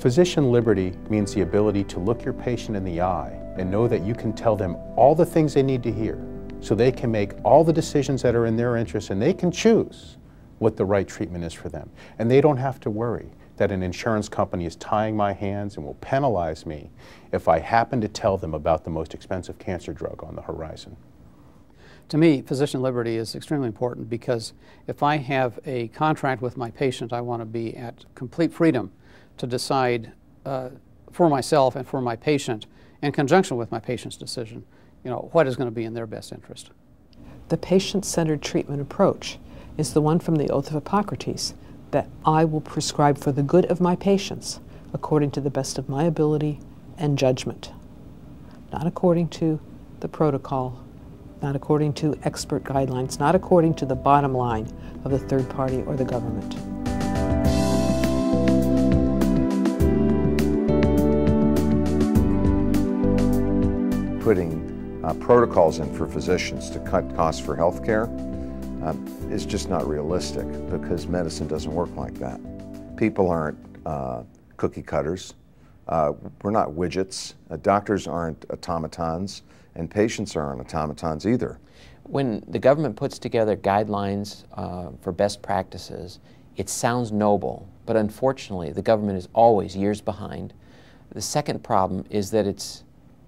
Physician liberty means the ability to look your patient in the eye and know that you can tell them all the things they need to hear so they can make all the decisions that are in their interest and they can choose what the right treatment is for them. And they don't have to worry that an insurance company is tying my hands and will penalize me if I happen to tell them about the most expensive cancer drug on the horizon. To me, physician liberty is extremely important because if I have a contract with my patient, I want to be at complete freedom to decide for myself and for my patient, in conjunction with my patient's decision, what is going to be in their best interest. The patient-centered treatment approach is the one from the Oath of Hippocrates, that I will prescribe for the good of my patients according to the best of my ability and judgment, not according to the protocol, not according to expert guidelines, not according to the bottom line of the third party or the government. Putting protocols in for physicians to cut costs for health care is just not realistic, because medicine doesn't work like that. People aren't cookie cutters. We're not widgets. Doctors aren't automatons, and patients aren't automatons either. When the government puts together guidelines for best practices, it sounds noble, but unfortunately the government is always years behind. The second problem is that it's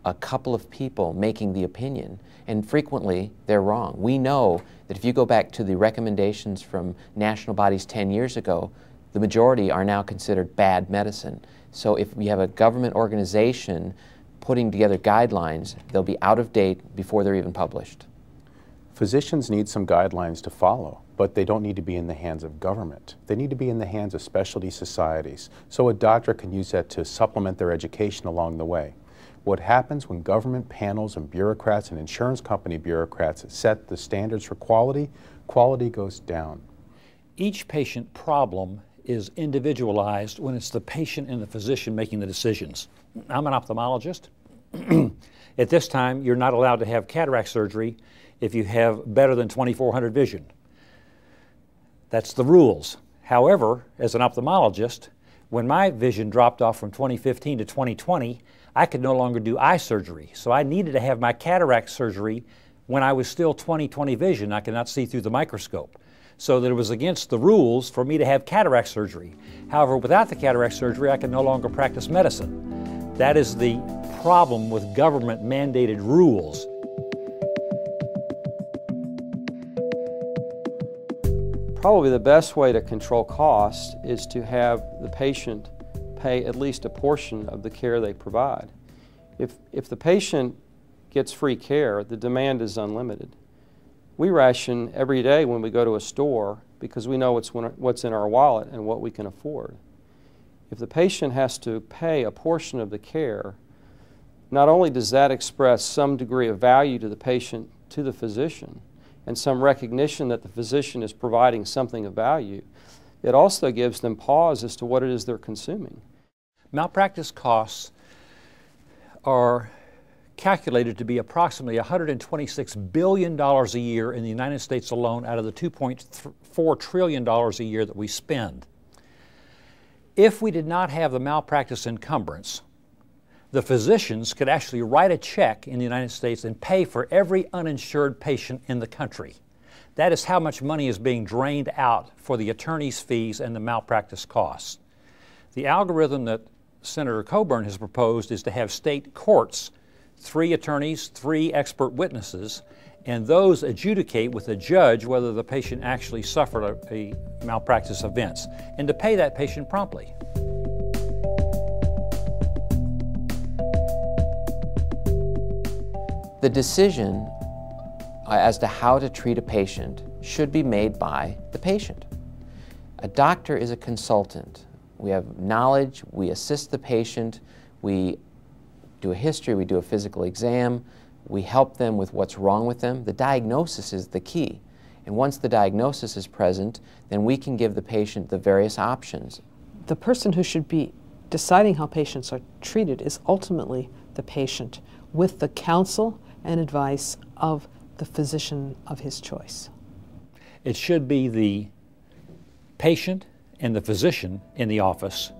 a couple of people making the opinion, and frequently they're wrong. We know that if you go back to the recommendations from national bodies 10 years ago, the majority are now considered bad medicine. So if we have a government organization putting together guidelines, they'll be out of date before they're even published. Physicians need some guidelines to follow, but they don't need to be in the hands of government. They need to be in the hands of specialty societies, so a doctor can use that to supplement their education along the way. What happens when government panels and bureaucrats and insurance company bureaucrats set the standards for quality, quality goes down. Each patient problem is individualized when it's the patient and the physician making the decisions. I'm an ophthalmologist. At this time, you're not allowed to have cataract surgery if you have better than 2400 vision. That's the rules. However, as an ophthalmologist, when my vision dropped off from 2015 to 2020, I could no longer do eye surgery. So I needed to have my cataract surgery when I was still 20/20 vision. I could not see through the microscope. So that it was against the rules for me to have cataract surgery. However, without the cataract surgery, I could no longer practice medicine. That is the problem with government mandated rules. Probably the best way to control costs is to have the patient pay at least a portion of the care they provide. If the patient gets free care, the demand is unlimited. We ration every day when we go to a store because we know what's in our wallet and what we can afford. If the patient has to pay a portion of the care, not only does that express some degree of value to the patient, to the physician, and some recognition that the physician is providing something of value, it also gives them pause as to what it is they're consuming. Malpractice costs are calculated to be approximately $126 billion a year in the United States alone out of the $2.4 trillion a year that we spend. If we did not have the malpractice encumbrance, the physicians could actually write a check in the United States and pay for every uninsured patient in the country. That is how much money is being drained out for the attorney's fees and the malpractice costs. The algorithm that Senator Coburn has proposed is to have state courts, 3 attorneys, 3 expert witnesses, and those adjudicate with a judge whether the patient actually suffered a malpractice events, and to pay that patient promptly. The decision as to how to treat a patient should be made by the patient. A doctor is a consultant. We have knowledge, we assist the patient, we do a history, we do a physical exam, we help them with what's wrong with them. The diagnosis is the key. And once the diagnosis is present, then we can give the patient the various options. The person who should be deciding how patients are treated is ultimately the patient, with the counsel and advice of the physician of his choice. It should be the patient and the physician in the office,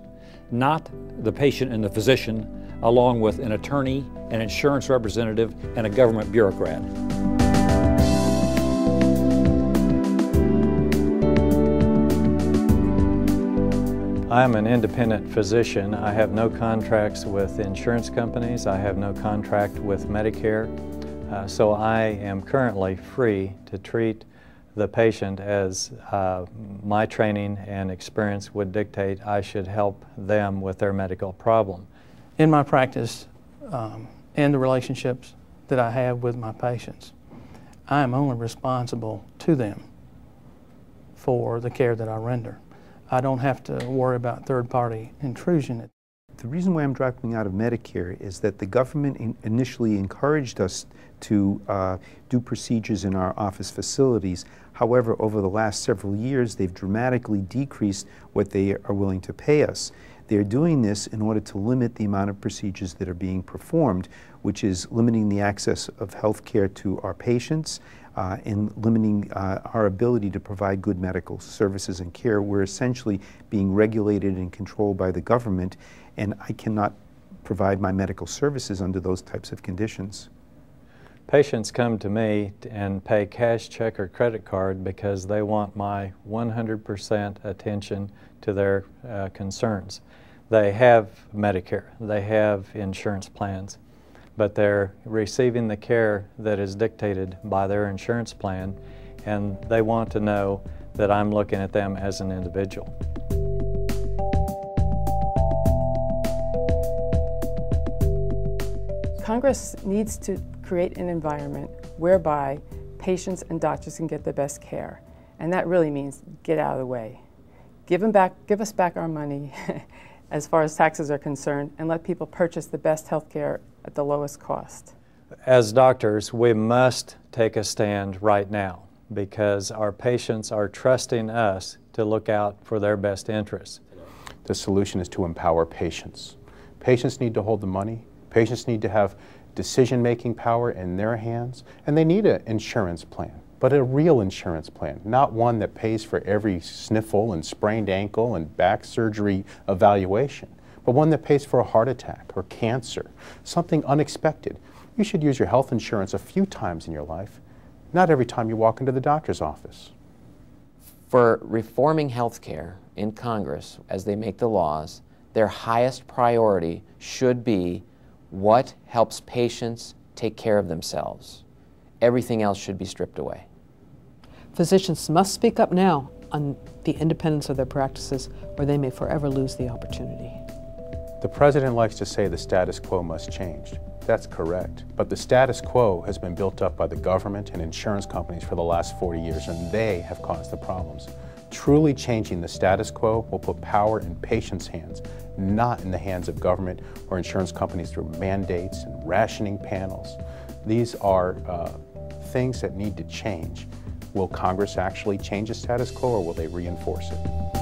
not the patient and the physician, along with an attorney, an insurance representative, and a government bureaucrat. I'm an independent physician. I have no contracts with insurance companies. I have no contract with Medicare. So I am currently free to treat the patient as my training and experience would dictate I should help them with their medical problem. In my practice and the relationships that I have with my patients, I am only responsible to them for the care that I render. I don't have to worry about third-party intrusion. The reason why I'm dropping out of Medicare is that the government initially encouraged us to do procedures in our office facilities. However, over the last several years, they've dramatically decreased what they are willing to pay us. They're doing this in order to limit the amount of procedures that are being performed, which is limiting the access of health care to our patients and limiting our ability to provide good medical services and care. We're essentially being regulated and controlled by the government, and I cannot provide my medical services under those types of conditions. Patients come to me and pay cash, check, or credit card because they want my 100% attention to their concerns. They have Medicare, they have insurance plans, but they're receiving the care that is dictated by their insurance plan, and they want to know that I'm looking at them as an individual. Congress needs to create an environment whereby patients and doctors can get the best care. And that really means get out of the way. Give us back our money as far as taxes are concerned, and let people purchase the best health care at the lowest cost. As doctors, we must take a stand right now because our patients are trusting us to look out for their best interests. The solution is to empower patients. Patients need to hold the money. Patients need to have decision-making power in their hands, and they need an insurance plan, but a real insurance plan, not one that pays for every sniffle and sprained ankle and back surgery evaluation, but one that pays for a heart attack or cancer, something unexpected. You should use your health insurance a few times in your life, not every time you walk into the doctor's office. For reforming health care in Congress, as they make the laws, their highest priority should be what helps patients take care of themselves. Everything else should be stripped away. Physicians must speak up now on the independence of their practices, or they may forever lose the opportunity. The president likes to say the status quo must change. That's correct. But the status quo has been built up by the government and insurance companies for the last 40 years, and they have caused the problems. Truly changing the status quo will put power in patients' hands, not in the hands of government or insurance companies through mandates and rationing panels. These are things that need to change. Will Congress actually change the status quo, or will they reinforce it?